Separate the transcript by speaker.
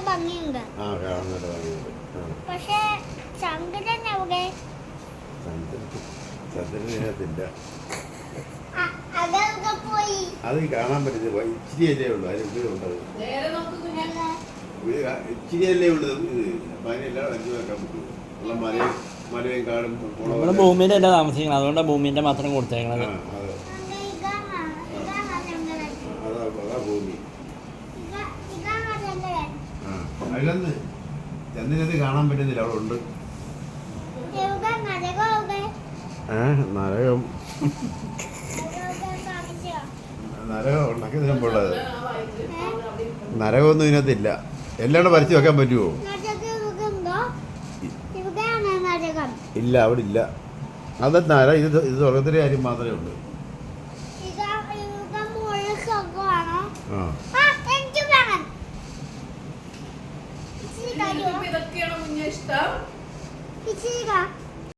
Speaker 1: ഭംഗിയുണ്ട്. പക്ഷേ ചന്ദ്രൻ എവിടെ?
Speaker 2: ചന്ദ്രനകത്തില്ല.
Speaker 1: അതൊക്കെ പോയി.
Speaker 2: അത് കാണാൻ പറ്റുന്നത് ഇച്ചിരിയല്ലേ ഉള്ളൂ. അതിൽ ഉണ്ടത് ഇച്ചിരിയല്ലേ ഉള്ളൂ. അപ്പൊ അതിനെല്ലാം അഞ്ചു വെക്കാൻ പറ്റുള്ളൂ. ഉള്ള മലയും കാടും
Speaker 3: നമ്മള് ഭൂമിയിലെ അല്ല താമസിക്കുന്നത്, അതുകൊണ്ടാണ് ഭൂമിന്റെ മാത്രം കൊടുത്തേക്കണത്.
Speaker 2: അതാ ഭൂമി. അതിലൊന്ന് ചന്ദ്രനത് കാണാൻ പറ്റുന്നില്ല. അവിടെ ഉണ്ട് നരകം. നരകം ഉണ്ടാക്കി തരുമ്പോഴത് നരകമൊന്നും ഇതിനകത്തില്ല. എല്ലാം വരച്ച് വെക്കാൻ പറ്റുമോ? ഇല്ല, അവിടെ ഇല്ല. അതെന്നാല ഇത് സ്വർഗത്തിലെ കാര്യം മാത്രമേ ഉള്ളൂ.
Speaker 1: ഇതൊക്കെയാണ് മുന്നേ ഇഷ്ടം.